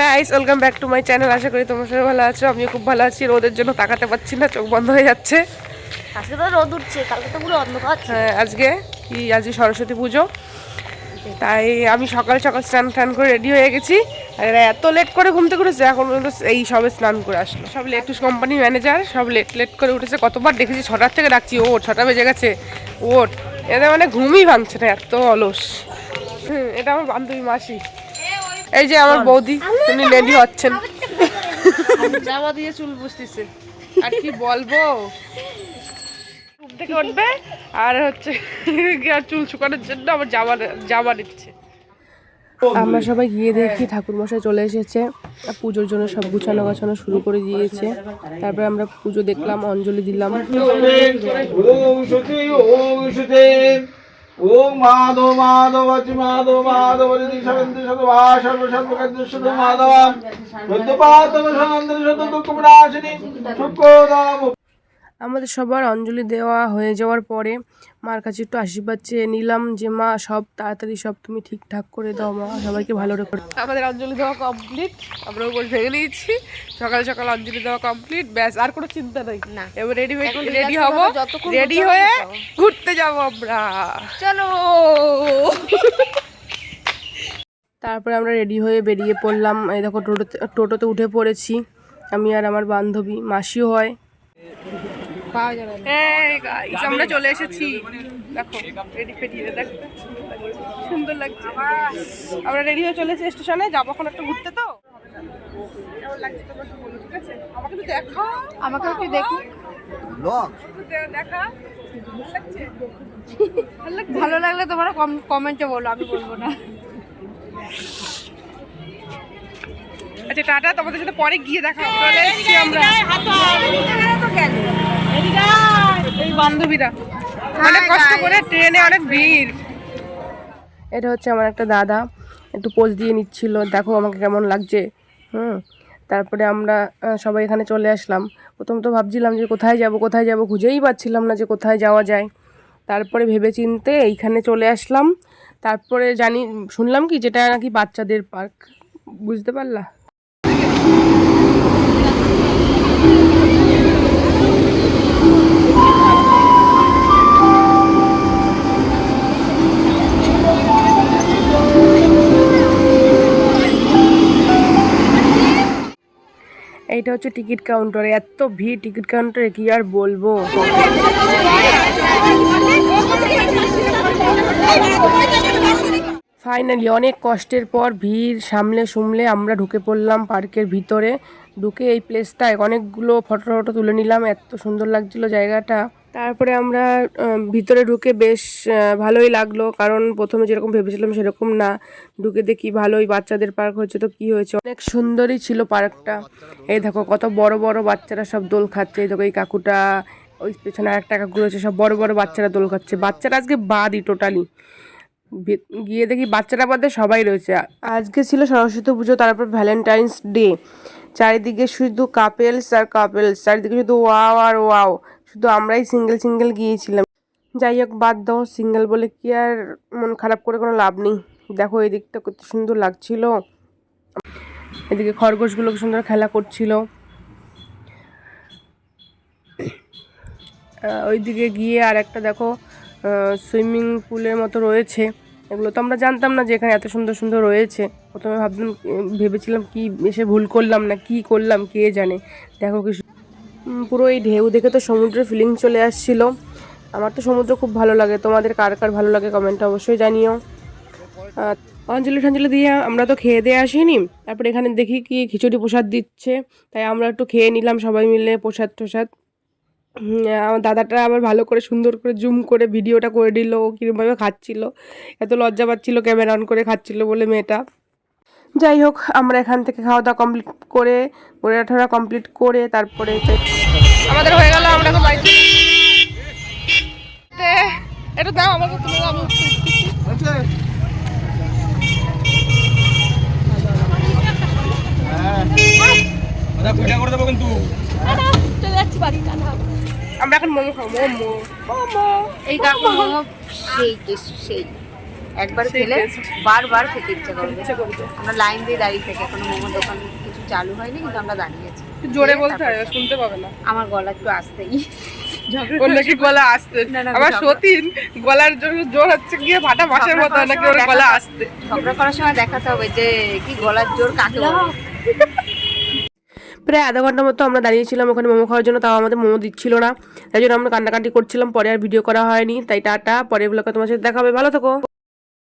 Guys, welcome back to my channel. আশা করি তোমরা সবাই ভালো আছো। আমিও খুব ভালো আছি। রোদের জন্য তাকাতে পারছি না, চোখ বন্ধ হয়ে যাচ্ছে। আজকে তো রোদ উঠছে, কালকে তো পুরো অন্ধকার ছিল। হ্যাঁ, আজকে সরস্বতী পুজো, তাই আমি সকাল সকাল স্নান টান করে রেডি হয়ে গেছি। আর এরা এত লেট করে ঘুম থেকে উঠেছে, এখন পর্যন্ত এই সবে স্নান করে আসলো। সব লেটুস কোম্পানি ম্যানেজার, সব লেট করে উঠেছে। কতবার দেখেছি, 6টার থেকে ডাকছি, ওঠ, 6টা বেজে গেছে, ওঠ। এদের মানে ঘুমই ভাঙছে না, এত অলস। এটা আমার বান্ধবী মাসি, এই যে আমার বৌদি, উনি রেডি হচ্ছেন, জামা দিয়ে চুল বুঝতেছে। আর কি বলবো, ঘুম থেকে উঠবে আর হচ্ছে চুল শুকানোর জন্য আমার জামা নিচ্ছে। আমরা সবাই গিয়ে দেখি ঠাকুরমশাই চলে এসেছে, পুজোর জন্য সব গুছানো গাছানো শুরু করে দিয়েছে। তারপরে আমরা পুজো দেখলাম, অঞ্জলি দিলাম। ওম মাধব মাধব মাধব মাধব সবন্তি সদবা সর্বসর্বকার্যশুদ্ধ মাধব বুদ্ধপাতম সনন্দন সদ দুঃখবিনাশিনী সুখদাম। আমাদের সবার অঞ্জলি দেওয়া হয়ে যাওয়ার পরে মার কাছে একটু আশীর্বাদ চেয়ে নিলাম যে মা সব তাড়াতাড়ি সব তুমি ঠিকঠাক করে দাও, মা সবাইকে ভালো রেখো। আমাদের অঞ্জলি দেওয়া কমপ্লিট, আমরা উপর ভেঙে নিয়েছি। সকাল সকাল অঞ্জলি দেওয়া কমপ্লিট, ব্যাস আর কোনো চিন্তা নেই। এবার রেডি হবো, রেডি হয়ে ঘুরতে যাবো আমরা, চলো। তারপরে আমরা রেডি হয়ে বেরিয়ে পড়লাম। এই দেখো টোটোতে উঠে পড়েছি, আমি আর আমার বান্ধবী, মাসিও হয়। আমরা চলে এসেছি, দেখো রেডি ফেডি, দেখো সুন্দর লাগছে। আমরা রেডি হয়ে চলে এসেছি স্টেশনে, যাবো এখন একটু ঘুরতে। তো কেমন লাগছে তোমরা একটু বলো, ঠিক আছে? আমাকে তো দেখো, আমাকে একটু দেখো, দেখা ভালো লাগলে তোমরা কমেন্টে বলো, আমি বলবো না। আচ্ছা টাটা, তোমাদের সাথে পরে গিয়ে দেখা হবে। চলে এসেছি আমরা, এই বান্ধবীরা অনেক কষ্ট করে, ট্রেনে অনেক ভিড়। এটা হচ্ছে আমার একটা দাদা, একটু পোজ দিয়ে নিচ্ছিল, দেখো আমাকে কেমন লাগছে। তারপরে আমরা সবাই এখানে চলে আসলাম। প্রথম তো ভাবছিলাম যে কোথায় যাব, খুঁজেই পাচ্ছিলাম না যে কোথায় যাওয়া যায়। তারপরে ভেবে চিনতে এইখানে চলে আসলাম। তারপরে শুনলাম কি যেটা নাকি বাচ্চাদের পার্ক, বুঝতে পারলা? এইটা হচ্ছে টিকিট কাউন্টারে, এত ভিড় টিকিট কাউন্টারে, কি আর বলবো। ফাইনালি অনেক কষ্টের পর ভিড় সামলে আমরা ঢুকে পড়লাম পার্কের ভিতরে। ঢুকে এই প্লেসটায় অনেকগুলো ফটো তুলে নিলাম, এত সুন্দর লাগছিল জায়গাটা। তারপরে আমরা ভিতরে ঢুকে বেশ ভালোই লাগলো, কারণ প্রথমে যেরকম ভেবেছিলাম সেরকম না। ঢুকে দেখি ভালোই, বাচ্চাদের পার্ক হচ্ছে তো কি হয়েছে, অনেক সুন্দরই ছিল পার্কটা। এই দেখো কত বড় বড় বাচ্চারা সব দোল খাচ্ছে। এই দেখো এই কাকুটা, ওই পেছনে আরেকটা কাকু রয়েছে, সব বড় বড় বাচ্চারা দোল খাচ্ছে। বাচ্চারা আজকে বাদই টোটালি, গিয়ে দেখি বাচ্চারা বাদে সবাই রয়েছে। আজকে ছিল সরস্বতী পুজো, তারপর ভ্যালেন্টাইন্স ডে। চারিদিকে শুধু কাপেলস আর কাপেলস, চারিদিকে শুধু ওয়াও আর ওয়াও, শুধু আমরাই সিঙ্গেল গিয়েছিলাম। যাই হোক, বাদ দাও, সিঙ্গেল বলে কি আর মন খারাপ করে কোনো লাভ নেই। দেখো এই দিকটা কত সুন্দর লাগছিল, এদিকে খরগোশগুলো সুন্দর খেলা করছিল। ওইদিকে গিয়ে আর একটা দেখো সুইমিং পুলের মতো রয়েছে। এগুলো তো আমরা জানতাম না যে এখানে এত সুন্দর সুন্দর রয়েছে। প্রথমে ভেবেছিলাম কি এসে ভুল করলাম না কি করলাম কে জানে। দেখো কি পুরো এই ঢেউ দেখে তো সমুদ্রের ফিলিং চলে আসছিল। আমার তো সমুদ্র খুব ভালো লাগে, তোমাদের কার কার ভালো লাগে কমেন্টে অবশ্যই জানিও। অঞ্জলি দিয়ে আমরা তো খেয়ে দিয়ে আসিনি। তারপরে এখানে দেখি কি খিচুড়ি প্রসাদ দিচ্ছে, তাই আমরা একটু খেয়ে নিলাম সবাই মিলে প্রসাদ টোসাদ। আমার দাদাটা আবার ভালো করে সুন্দর করে জুম করে ভিডিওটা করে দিল, ও কীরকমভাবে খাচ্ছিল, এত লজ্জা পাচ্ছিল ক্যামেরা অন করে খাচ্ছিল বলে মেয়েটা। যাই হোক, আমরা এখান থেকে খাওয়া দাওয়া কমপ্লিট করে, ঘোরাঠোরা কমপ্লিট করে তারপরে আমাদের হয়ে গেল। আমরা এখন বাড়িতে, এটা দাও আমাকে, তুমি আমি আমরা এখন মোমো খাবো। মোমো এই মোমো সেই। একবার খেলে বারবার খেতে ইচ্ছে করবে। আমরা লাইন দিয়ে দাঁড়িয়ে থেকে এখনো মোমোর দোকান কিছু চালু হয়নি, কিন্তু আমরা দাঁড়িয়ে আছি। জোরে বলতে হবে, শুনতে পাবে না। আমার গলা একটু আসতেই ওর নাকি গলা আসতে, আবার সতীন গলার জোর হচ্ছে গিয়ে ভাটা মাসের মতো, নাকি ওর গলা আসতে। ঝগড়া করার সময় দেখাতে হবে যে কি গলার জোর কাকে বলে। প্রায় আধা ঘন্টা মতো আমরা দাঁড়িয়েছিলাম ওখানে মোমো খাওয়ার জন্য, তাও আমাদের মোমো দিচ্ছিল না, তাই জন্য আমরা কান্নাকাটি করছিলাম। পরে আর ভিডিও করা হয়নি, তাই টাটা, পরের ব্লগে তোমার সাথে দেখা হবে, ভালো থেকো।